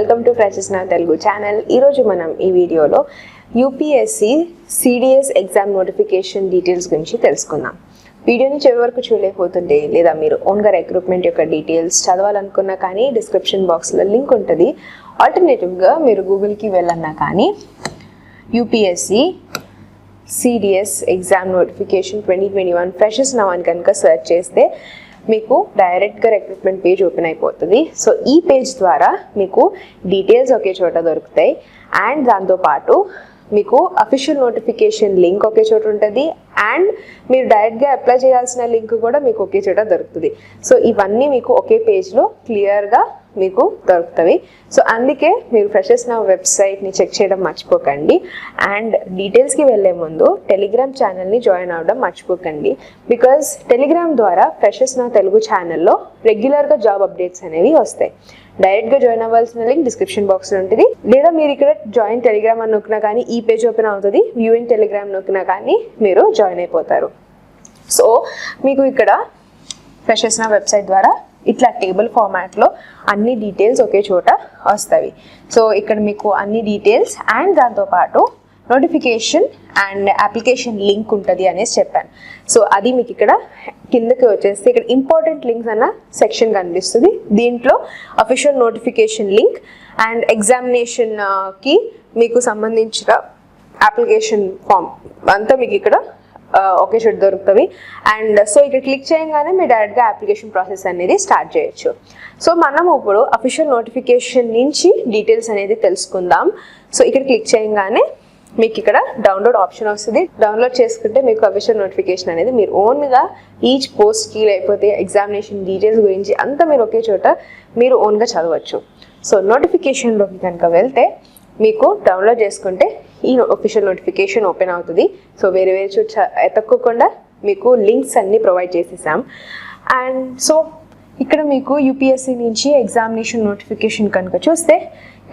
Welcome to Freshers నా Telugu channel. ఈరోజు మనం ఈ వీడియోలో UPSC CDS exam notification details గురించి తెలుసుకుందాం. వీడియోని చివరి వరకు చూడలేకపోతుంటే లేదా మీరు ఓన్గా రిక్రూట్మెంట్ యొక్క డీటెయిల్స్ చదవాలనుకున్నా కానీ డిస్క్రిప్షన్ బాక్స్లో లింక్ ఉంటుంది. ఆల్టర్నేటివ్గా మీరు గూగుల్కి వెళ్ళన్నా కానీ UPSC CDS exam notification 2021 freshers now అని కనుక సెర్చ్ చేస్తే మీకు డైరెక్ట్గా రిక్రూట్మెంట్ పేజ్ ఓపెన్ అయిపోతుంది. సో ఈ పేజ్ ద్వారా మీకు డీటెయిల్స్ ఒకే చోట దొరుకుతాయి అండ్ దాంతోపాటు మీకు అఫీషియల్ నోటిఫికేషన్ లింక్ ఒకే చోట ఉంటుంది అండ్ మీరు డైరెక్ట్గా అప్లై చేయాల్సిన లింక్ కూడా మీకు ఒకే చోట దొరుకుతుంది. సో ఇవన్నీ మీకు ఒకే పేజ్లో క్లియర్గా మీకు దొరుకుతాయి. సో అందుకే మీరు ఫ్రెషర్స్ నౌ వెబ్సైట్ని చెక్ చేయడం మర్చిపోకండి అండ్ డీటెయిల్స్కి వెళ్ళే ముందు టెలిగ్రామ్ ఛానల్ని జాయిన్ అవ్వడం మర్చిపోకండి. బికాజ్ టెలిగ్రామ్ ద్వారా ఫ్రెషర్స్ నౌ తెలుగు ఛానల్లో రెగ్యులర్గా జాబ్ అప్డేట్స్ అనేవి వస్తాయి. డైరెక్ట్గా జాయిన్ అవ్వాల్సిన లింక్ డిస్క్రిప్షన్ బాక్స్లో ఉంటుంది, లేదా మీరు ఇక్కడ జాయిన్ టెలిగ్రామ్ అని నొక్కినా కానీ ఈ పేజ్ ఓపెన్ అవుతుంది. వ్యూయింగ్ టెలిగ్రామ్ నొక్కినా కానీ మీరు జాయిన్ అయిపోతారు. సో మీకు ఇక్కడ ఫ్రెషర్స్ నౌ వెబ్సైట్ ద్వారా ఇట్లా టేబుల్ ఫార్మాట్లో అన్ని డీటెయిల్స్ ఒకే చోట వస్తాయి. సో ఇక్కడ మీకు అన్ని డీటెయిల్స్ అండ్ దాంతోపాటు నోటిఫికేషన్ అండ్ అప్లికేషన్ లింక్ ఉంటుంది అనేసి చెప్పాను. సో అది మీకు ఇక్కడ కిందకి వచ్చేస్తే ఇక్కడ ఇంపార్టెంట్ లింక్స్ అన్న సెక్షన్ కనిపిస్తుంది. దీంట్లో అఫీషియల్ నోటిఫికేషన్ లింక్ అండ్ ఎగ్జామినేషన్కి మీకు సంబంధించిన అప్లికేషన్ ఫామ్ అంతా మీకు ఇక్కడ ఒకే చోట దొరుకుతుంది. అండ్ సో ఇక్కడ క్లిక్ చేయగానే మీరు డైరెక్ట్గా అప్లికేషన్ ప్రాసెస్ అనేది స్టార్ట్ చేయొచ్చు. సో మనం ఇప్పుడు అఫీషియల్ నోటిఫికేషన్ నుంచి డీటెయిల్స్ అనేది తెలుసుకుందాం. సో ఇక్కడ క్లిక్ చేయగానే మీకు ఇక్కడ డౌన్లోడ్ ఆప్షన్ వస్తుంది. డౌన్లోడ్ చేసుకుంటే మీకు అఫీషియల్ నోటిఫికేషన్ అనేది మీరు ఓన్గా ఈచ్ పోస్ట్కి లేకపోతే ఎగ్జామినేషన్ డీటెయిల్స్ గురించి అంతా మీరు ఒకే చోట మీరు ఓన్గా చదవచ్చు. సో నోటిఫికేషన్లోకి కనుక వెళ్తే మీకు డౌన్లోడ్ చేసుకుంటే ఈ అఫీషియల్ నోటిఫికేషన్ ఓపెన్ అవుతుంది. సో వేరే వేరే చోట ఎతక్కోకుండా మీకు లింక్స్ అన్నీ ప్రొవైడ్ చేసేసాం. అండ్ సో ఇక్కడ మీకు యూపీఎస్సీ నుంచి ఎగ్జామినేషన్ నోటిఫికేషన్ కనుక చూస్తే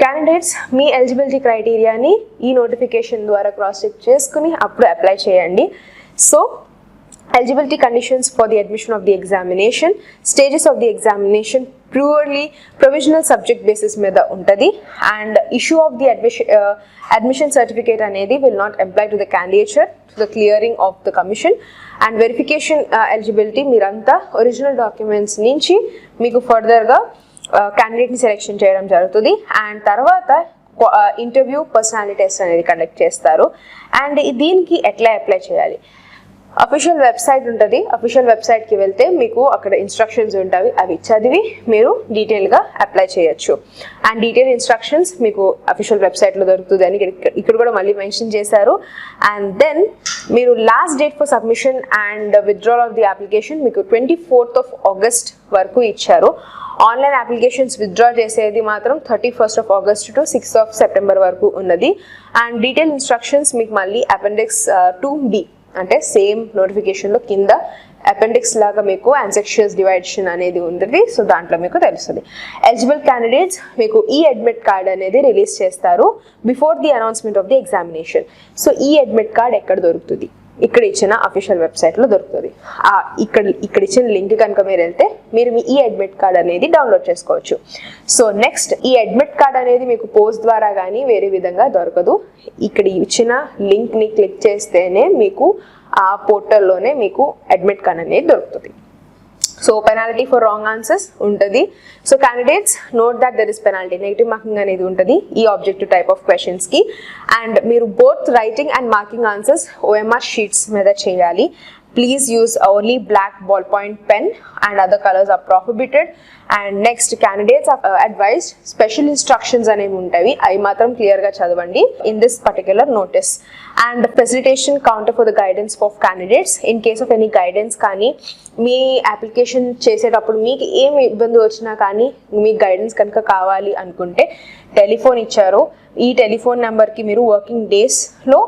క్యాండిడేట్స్ మీ ఎలిజిబిలిటీ క్రైటీరియాని ఈ నోటిఫికేషన్ ద్వారా క్రాస్ చెక్ చేసుకుని అప్పుడు అప్లై చేయండి. So eligibility conditions for the admission of the examination, stages of the examination purely provisional subject basis మీద ఉంటుంది and issue of the admission certificate అనేది will not apply to the candidature to the clearing of the commission and verification eligibility మీరంతా original documents నుంచి మీకు ఫర్దర్గా క్యాండిడేట్ని selection చేయడం జరుగుతుంది అండ్ తర్వాత ఇంటర్వ్యూ పర్సనాలిటీ టెస్ట్ అనేది కండక్ట్ చేస్తారు. అండ్ దీనికి ఎట్లా అప్లై చేయాలి, అఫీషియల్ వెబ్సైట్ ఉంటుంది. అఫీషియల్ వెబ్సైట్కి వెళ్తే మీకు అక్కడ ఇన్స్ట్రక్షన్స్ ఉంటాయి, అవి చదివి మీరు డీటెయిల్గా అప్లై చేయొచ్చు. అండ్ డీటెయిల్ ఇన్స్ట్రక్షన్స్ మీకు అఫీషియల్ వెబ్సైట్లో దొరుకుతుంది అని ఇక్కడ కూడా మళ్ళీ మెన్షన్ చేశారు. అండ్ దెన్ మీరు last date for submission and withdrawal of the application మీకు 24th of August వరకు ఇచ్చారు. ఆన్లైన్ అప్లికేషన్స్ విత్డ్రా చేసేది మాత్రం 31st of August to 6th of September వరకు ఉన్నది. అండ్ డీటెయిల్ ఇన్స్ట్రక్షన్స్ మీకు మళ్ళీ అపెండిక్స్ 2B అంటే సేమ్ నోటిఫికేషన్లో కింద అపెండిక్స్ లాగా మీకు యాన్సెక్షన్స్ డివైడేషన్ అనేది ఉంటుంది. సో దాంట్లో మీకు తెలుస్తుంది. ఎలిజిబుల్ క్యాండిడేట్స్ మీకు ఈ అడ్మిట్ కార్డ్ అనేది రిలీజ్ చేస్తారు before the announcement of the examination. So ఈ అడ్మిట్ కార్డ్ ఎక్కడ దొరుకుతుంది, ఇక్కడ ఇచ్చిన అఫీషియల్ వెబ్సైట్లో దొరుకుతుంది. ఇక్కడ ఇచ్చిన లింక్ కనుక మీరు వెళ్తే మీరు మీ ఈ అడ్మిట్ కార్డ్ అనేది డౌన్లోడ్ చేసుకోవచ్చు. సో నెక్స్ట్ ఈ అడ్మిట్ కార్డ్ అనేది మీకు పోస్ట్ ద్వారా కానీ వేరే విధంగా దొరకదు. ఇక్కడ ఇచ్చిన లింక్ని క్లిక్ చేస్తేనే మీకు ఆ పోర్టల్లోనే మీకు అడ్మిట్ కార్డ్ అనేది దొరుకుతుంది. So penalty for wrong answers ఉంటుంది. So candidates note that there is penalty, negative marking అనేది ఉంటుంది ఈ ఆబ్జెక్టివ్ టైప్ ఆఫ్ క్వశ్చన్స్కి. అండ్ మీరు both writing and marking answers OMR sheets మీద చేయాలి. Please use only black ballpoint pen and other colors are prohibited. And next, candidates are advised special instructions అనేవి ఉంటాయి, అవి మాత్రం క్లియర్గా చదవండి in this particular notice. And facilitation counter for the guidance of candidates in case of any guidance కానీ మీ application చేసేటప్పుడు మీకు ఏమి ఇబ్బంది వచ్చినా కానీ మీకు గైడెన్స్ కనుక కావాలి అనుకుంటే టెలిఫోన్ ఇచ్చారు. ఈ టెలిఫోన్ నెంబర్కి మీరు వర్కింగ్ డేస్లో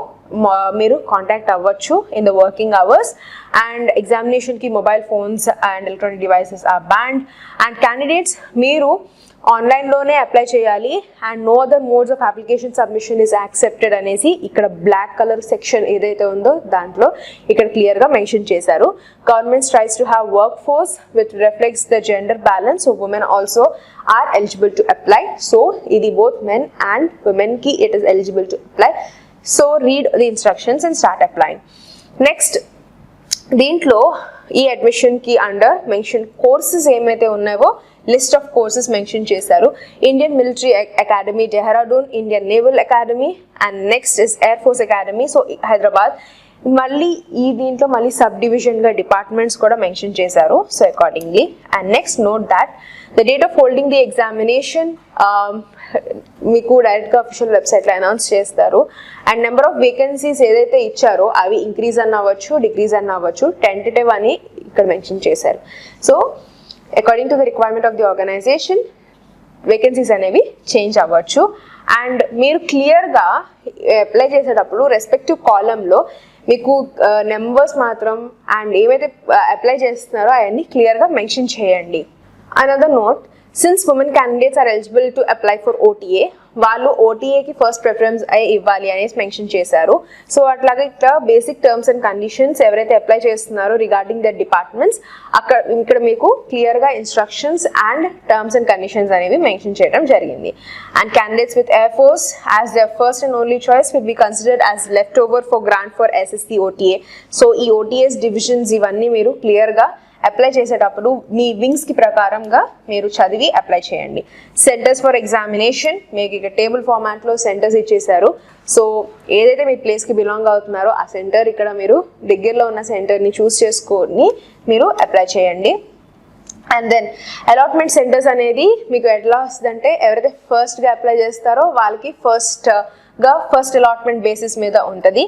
మీరు కాంటాక్ట్ అవ్వచ్చు in the working hours. And ఎగ్జామినేషన్కి mobile phones and electronic devices are banned. And candidates మీరు ఆన్లైన్లోనే అప్లై చేయాలి and no other modes of application submission is accepted అనేసి ఇక్కడ బ్లాక్ కలర్ సెక్షన్ ఏదైతే ఉందో దాంట్లో ఇక్కడ క్లియర్గా మెన్షన్ చేశారు. Government tries to have work force which reflects the gender balance. So women also are eligible to apply. So ఇది both men and ఉమెన్కి it is eligible to apply. So read the instructions and start applying. Next దీంట్లో ఈ అడ్మిషన్కి under mention courses ఏమైతే ఉన్నాయో list of courses mention చేశారు. Indian military academy Dehradun, Indian naval academy and next is air force academy so Hyderabad. మళ్ళీ ఈ దీంట్లో మళ్ళీ సబ్ డివిజన్గా డిపార్ట్మెంట్స్ కూడా మెన్షన్ చేశారు. So accordingly and next note that the date of holding the examination మీకు డైరెక్ట్గా official వెబ్సైట్లో అనౌన్స్ చేస్తారు. అండ్ నెంబర్ ఆఫ్ వేకెన్సీస్ ఏదైతే ఇచ్చారో అవి ఇంక్రీజ్ అన్న అవ్వచ్చు, డిక్రీజ్ అన్న అవ్వచ్చు, టెంటేటివ్ అని ఇక్కడ మెన్షన్ చేశారు. So according to the requirement of the organisation vacancies అనేవి చేంజ్ అవ్వచ్చు. అండ్ మీరు క్లియర్గా అప్లై చేసేటప్పుడు రెస్పెక్టివ్ కాలంలో మీకు నెంబర్స్ మాత్రం అండ్ ఏవైతే అప్లై చేస్తున్నారో అవన్నీ క్లియర్గా మెన్షన్ చేయండి. Another note, since women candidates are eligible to apply for OTA, వాళ్ళు ఓటీఏకి ఫస్ట్ ప్రిఫరెన్స్ ఇవ్వాలి అనేసి మెన్షన్ చేశారు. సో అట్లాగే ఇక్కడ బేసిక్ టర్మ్స్ అండ్ కండిషన్స్ ఎవరైతే అప్లై చేస్తున్నారో రిగార్డింగ్ ద డిపార్ట్మెంట్స్ ఇక్కడ మీకు క్లియర్గా instructions and terms and conditions అనేవి మెన్షన్ చేయడం జరిగింది. And candidates with air force as the first and only choice will be considered as left over for grant for SSC OTA. So ఈ OTS divisions ఇవన్నీ మీరు క్లియర్గా apply చేసేటప్పుడు మీ వింగ్స్కి ప్రకారంగా మీరు చదివి అప్లై చేయండి. సెంటర్స్ ఫర్ ఎగ్జామినేషన్ మీకు ఇక్కడ టేబుల్ ఫార్మాట్లో సెంటర్స్ ఇచ్చేసారు. సో ఏదైతే మీ ప్లేస్కి బిలాంగ్ అవుతున్నారో ఆ సెంటర్ ఇక్కడ మీరు దగ్గరలో ఉన్న సెంటర్ని చూస్ చేసుకొని మీరు అప్లై చేయండి. అండ్ దెన్ అలాట్మెంట్ సెంటర్స్ అనేది మీకు ఎట్లా వస్తుందంటే ఎవరైతే ఫస్ట్గా అప్లై చేస్తారో వాళ్ళకి ఫస్ట్ అలాట్మెంట్ బేసిస్ మీద ఉంటుంది.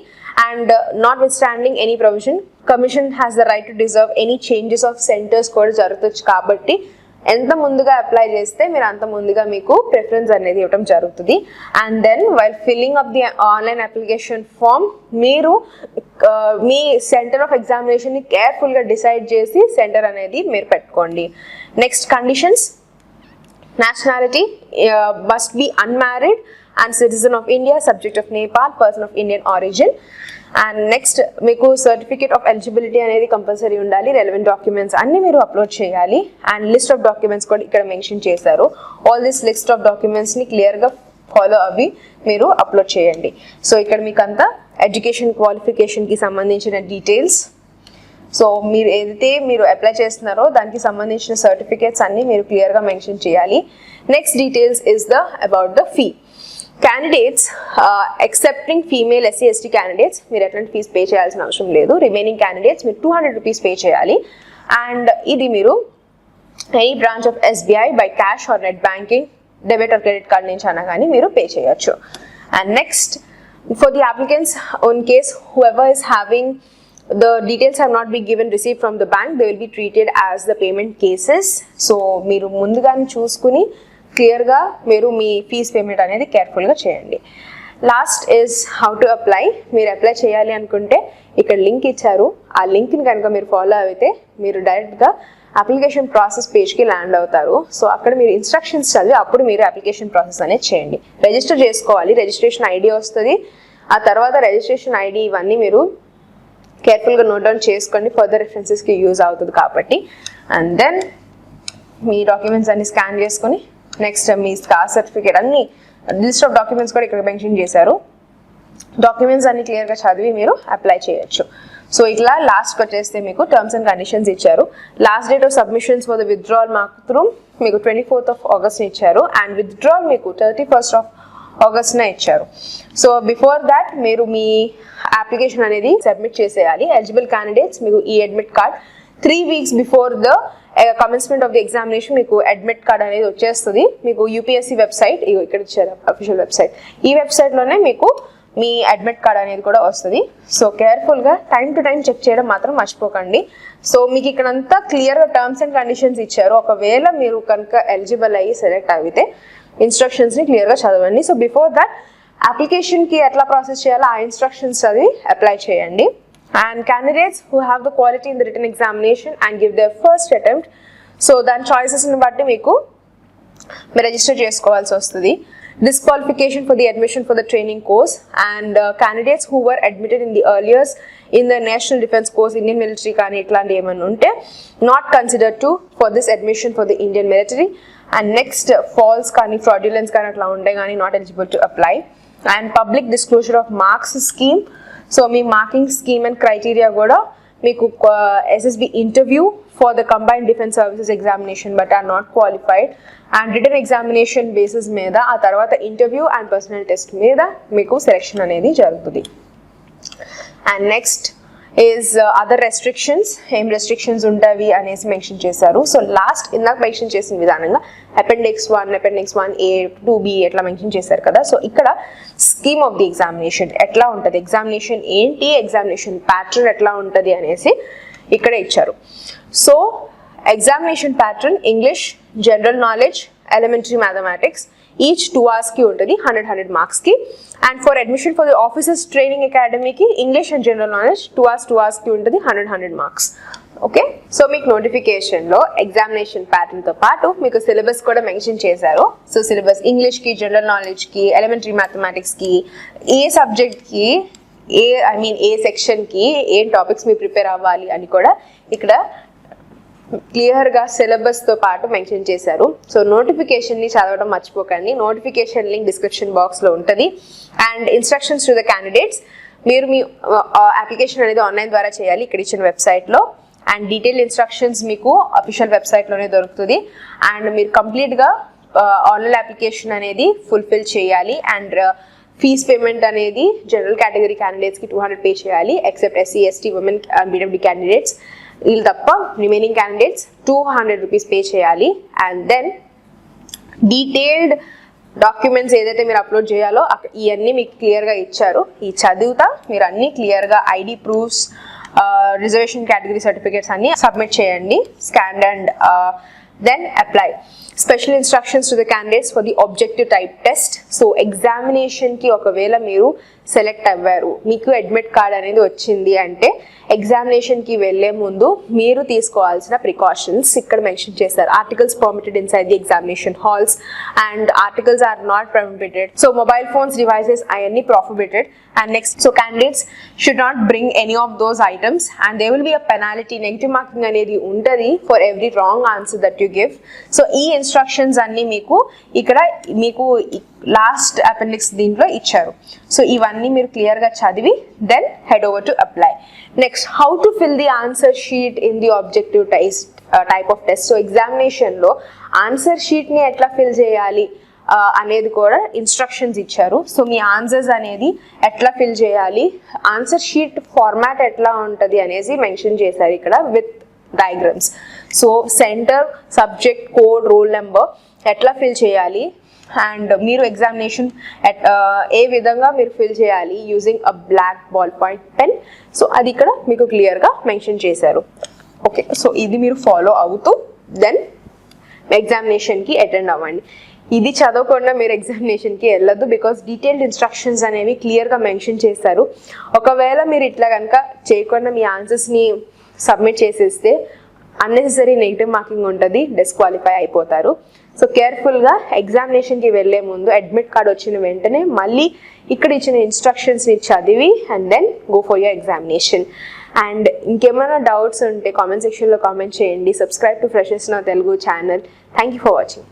And not with standing any provision commission has the right to deserve any changes of centres కూడా జరుగుతుంది. కాబట్టి ఎంత ముందుగా అప్లై చేస్తే మీరు అంత ముందుగా మీకు ప్రిఫరెన్స్ అనేది ఇవ్వడం జరుగుతుంది. And then while filling up the online application form మీరు మీ సెంటర్ ఆఫ్ ఎగ్జామినేషన్ని కేర్ఫుల్గా డిసైడ్ చేసి సెంటర్ అనేది మీరు పెట్టుకోండి. Next conditions, nationality must be unmarried and citizen of India, subject of Nepal, person of Indian origin. And next మీకు certificate of eligibility అనేది compulsory ఉండాలి. రెలవెంట్ డాక్యుమెంట్స్ అన్ని మీరు అప్లోడ్ చేయాలి. అండ్ లిస్ట్ ఆఫ్ డాక్యుమెంట్స్ కూడా ఇక్కడ మెన్షన్ చేశారు. All this list of డాక్యుమెంట్స్ని క్లియర్గా ఫాలో అవి మీరు అప్లోడ్ చేయండి. సో ఇక్కడ మీకు అంతా ఎడ్యుకేషన్ క్వాలిఫికేషన్కి సంబంధించిన డీటెయిల్స్, సో మీరు ఏదైతే మీరు అప్లై చేస్తున్నారో దానికి సంబంధించిన సర్టిఫికేట్స్ అన్ని మీరు క్లియర్గా మెన్షన్ చేయాలి. Next details is about the fee. Candidates excepting female SC ST candidates మీరు ఎట్లాంటి ఫీజ్ పే చేయాల్సిన అవసరం లేదు. రిమైనింగ్ క్యాండిడేట్స్ మీరు 200 రూపీస్ పే చేయాలి. అండ్ ఇది మీరు any branch of SBI by cash or net banking debit or credit card నుంచి అన్నా కానీ మీరు పే చేయొచ్చు. And next for the applicants in case whoever is having the details have not been given received from the bank, they will be treated as the payment cases. So మీరు ముందుగానే చూసుకుని క్లియర్గా మీరు మీ ఫీజ్ పేమెంట్ అనేది కేర్ఫుల్గా చేయండి. Last is how to apply. మీరు apply చేయాలి అనుకుంటే ఇక్కడ లింక్ ఇచ్చారు. ఆ లింక్ని కనుక మీరు ఫాలో అయితే మీరు డైరెక్ట్గా అప్లికేషన్ ప్రాసెస్ పేజ్కి ల్యాండ్ అవుతారు. సో అక్కడ మీరు ఇన్స్ట్రక్షన్స్ చదివి అప్పుడు మీరు అప్లికేషన్ ప్రాసెస్ అనేది చేయండి. రిజిస్టర్ చేసుకోవాలి, రిజిస్ట్రేషన్ ఐడి వస్తుంది. ఆ తర్వాత రిజిస్ట్రేషన్ ఐడి ఇవన్నీ మీరు కేర్ఫుల్గా నోట్ డౌన్ చేసుకోండి, ఫర్దర్ రిఫరెన్సెస్కి యూజ్ అవుతుంది కాబట్టి. అండ్ దెన్ మీ డాక్యుమెంట్స్ అన్ని స్కాన్ చేసుకొని నెక్స్ట్ మీ కాస్ట్ సర్టిఫికేట్ అన్ని లిస్ట్ ఆఫ్ డాక్యుమెంట్స్ కూడా ఇక్కడ మెన్షన్ చేశారు. డాక్యుమెంట్స్ అన్ని క్లియర్గా చదివి మీరు అప్లై చేయొచ్చు. సో ఇట్లా లాస్ట్కి వచ్చేస్తే మీకు టర్మ్స్ అండ్ కండిషన్స్ ఇచ్చారు. Last date of submissions for the withdrawal మాత్రం మీకు 24th of August ఇచ్చారు. అండ్ విత్డ్రాల్ మీకు 31st of August ఇచ్చారు. సో బిఫోర్ దాట్ మీరు మీ అప్లికేషన్ అనేది సబ్మిట్ చేసేయాలి. ఎలిజిబుల్ క్యాండిడేట్స్ మీకు ఈ admit card 3 weeks before the commencement of the examination మీకు అడ్మిట్ కార్డ్ అనేది వచ్చేస్తుంది. మీకు యూపీఎస్సీ వెబ్సైట్ ఇక్కడ ఇచ్చారు, అఫీషియల్ వెబ్సైట్. ఈ వెబ్సైట్లోనే మీకు మీ అడ్మిట్ కార్డ్ అనేది కూడా వస్తుంది. సో కేర్ఫుల్గా టైం టు టైం చెక్ చేయడం మాత్రం మర్చిపోకండి. సో మీకు ఇక్కడంతా క్లియర్గా టర్మ్స్ అండ్ కండిషన్స్ ఇచ్చారు. ఒకవేళ మీరు కనుక ఎలిజిబుల్ అయ్యి సెలెక్ట్ అయితే ఇన్స్ట్రక్షన్స్ని క్లియర్గా చదవండి. సో బిఫోర్ దట్ అప్లికేషన్కి ఎట్లా ప్రాసెస్ చేయాలో ఆ ఇన్స్ట్రక్షన్స్ అది అప్లై చేయండి. And candidates who have the quality in the written examination and give their first attempt, so దాని చాయిసెస్ని బట్టి మీకు మీరు రిజిస్టర్ చేసుకోవాల్సి వస్తుంది. Disqualification for the admission for the training course, and candidates who were admitted in the earlier in the national defense course, Indian military కానీ ఇట్లాంటి ఏమైనా ఉంటే not considered to for this admission for the Indian military. And next false కానీ fraudulence కానీ అట్లా ఉంటే కానీ not eligible to apply. And public disclosure of marks scheme, so me marking scheme and criteria కూడా మీకు SSB interview for the combined defense services examination but are not qualified, and written examination basis మీద ఆ తర్వాత interview and personal test మీద మీకు selection అనేది జరుగుతుంది. And next is other restrictions, ఏం రెస్ట్రిక్షన్స్ ఉంటాయి అనేసి మెన్షన్ చేశారు. సో లాస్ట్ ఇందాక మెన్షన్ చేసిన విధానంగా అపెండిక్స్ 1A 2B ఎట్లా మెన్షన్ చేశారు కదా, సో ఇక్కడ స్కీమ్ ఆఫ్ ది ఎగ్జామినేషన్ ఎట్లా ఉంటుంది, ఎగ్జామినేషన్ ఏంటి, ఎగ్జామినేషన్ ప్యాటర్న్ ఎట్లా ఉంటుంది అనేసి ఇక్కడే ఇచ్చారు. So examination pattern English, general knowledge, elementary mathematics each 2 hours కి ఉంటుంది 100 marks కి. And for admission for the officers training అకాడమీకి English and general knowledge 2 hours కి ఉంటుంది 100 marks. ఓకే, సో మీకు నోటిఫికేషన్లో ఎగ్జామినేషన్ ప్యాటర్న్తో పాటు మీకు సిలబస్ కూడా మెన్షన్ చేశారు. సో సిలబస్ ఇంగ్లీష్కి, జనరల్ నాలెడ్జ్కి, ఎలిమెంటరీ మ్యాథమెటిక్స్కి, ఏ సబ్జెక్ట్కి ఏ సెక్షన్కి ఏం టాపిక్స్ మీరు ప్రిపేర్ అవ్వాలి అని కూడా ఇక్కడ క్లియర్గా సిలబస్తో పాటు మెన్షన్ చేశారు. సో నోటిఫికేషన్ని చదవడం మర్చిపోకండి, నోటిఫికేషన్ లింక్ డిస్క్రిప్షన్ బాక్స్లో ఉంటుంది. And instructions to the candidates, మీరు మీ అప్లికేషన్ అనేది ఆన్లైన్ ద్వారా చేయాలి ఇక్కడ ఇచ్చిన వెబ్సైట్లో. అండ్ డీటెయిల్ ఇన్స్ట్రక్షన్స్ మీకు అఫీషియల్ వెబ్సైట్లోనే దొరుకుతుంది. అండ్ మీరు కంప్లీట్గా ఆన్లైన్ అప్లికేషన్ అనేది ఫుల్ఫిల్ చేయాలి. అండ్ ఫీజ్ పేమెంట్ అనేది జనరల్ కేటగిరీ క్యాండిడేట్స్కి 200 పే చేయాలి, except SC ST women BWD candidates వీళ్ళు తప్ప రిమైనింగ్ క్యాండిడేట్స్ 200 రూపీస్ పే చేయాలి. అండ్ దెన్ డీటెయిల్డ్ డాక్యుమెంట్స్ ఏదైతే మీరు అప్లోడ్ చేయాలో ఇవన్నీ మీకు క్లియర్గా ఇచ్చారు. ఈ చదువుతా మీరు అన్నీ క్లియర్గా ID proofs, reservation category certificates అన్నీ సబ్మిట్ చేయండి, scan and then apply. Special instructions to the candidates for the objective type test. So ఎగ్జామినేషన్కి ఒకవేళ మీరు సెలెక్ట్ అవ్వారు, మీకు అడ్మిట్ కార్డ్ అనేది వచ్చింది అంటే ఎగ్జామినేషన్కి వెళ్ళే ముందు మీరు తీసుకోవాల్సిన ప్రికాషన్స్ ఇక్కడ మెన్షన్ చేశారు. Articles permitted inside the examination halls and articles are not prohibited. So mobile phones, devices అవన్నీ prohibited. And next, so candidates should not bring any of those items and they will be a penalty, negative marking అనేది ఉంటుంది for every wrong answer that you give. So ఈ instructions అన్నీ మీకు ఇక్కడ మీకు last appendix దీంట్లో ఇచ్చారు. So ఇవన్నీ మీరు క్లియర్గా చదివి then head over to apply. Next, how to fill the answer sheet in the objective type of test. So ఎగ్జామినేషన్లో ఆన్సర్ షీట్ని ఎట్లా ఫిల్ చేయాలి అనేది కూడా ఇన్స్ట్రక్షన్స్ ఇచ్చారు. సో మీ ఆన్సర్స్ అనేది ఎట్లా ఫిల్ చేయాలి, ఆన్సర్ షీట్ ఫార్మాట్ ఎట్లా ఉంటుంది అనేసి మెన్షన్ చేశారు ఇక్కడ with diagrams. So centre, subject, code, roll number ఎట్లా ఫిల్ చేయాలి అండ్ మీరు ఎగ్జామినేషన్ ఏ విధంగా మీరు ఫిల్ చేయాలి using a black ball point pen. So అది ఇక్కడ మీకు క్లియర్గా మెన్షన్ చేశారు. ఓకే, సో ఇది మీరు ఫాలో అవుతూ దెన్ ఎగ్జామినేషన్కి అటెండ్ అవ్వండి. ఇది చదవకుండా మీరు ఎగ్జామినేషన్కి వెళ్ళొద్దు, బికాస్ డీటెయిల్డ్ ఇన్స్ట్రక్షన్స్ అనేవి క్లియర్గా మెన్షన్ చేశారు. ఒకవేళ మీరు ఇట్లా కనుక చేయకుండా మీ ఆన్సర్స్ని సబ్మిట్ చేసేస్తే అన్నెసెసరీ నెగిటివ్ మార్కింగ్ ఉంటుంది, డిస్క్వాలిఫై అయిపోతారు. సో కేర్ఫుల్గా ఎగ్జామినేషన్కి వెళ్ళే ముందు అడ్మిట్ కార్డ్ వచ్చిన వెంటనే మళ్ళీ ఇక్కడ ఇచ్చిన ఇన్స్ట్రక్షన్స్ని చదివి and then go for your examination. And ఇంకేమైనా డౌట్స్ ఉంటే కామెంట్ సెక్షన్లో కామెంట్ చేయండి. సబ్స్క్రైబ్ టు ఫ్రెషర్స్ నా Telugu channel. Thank you for watching.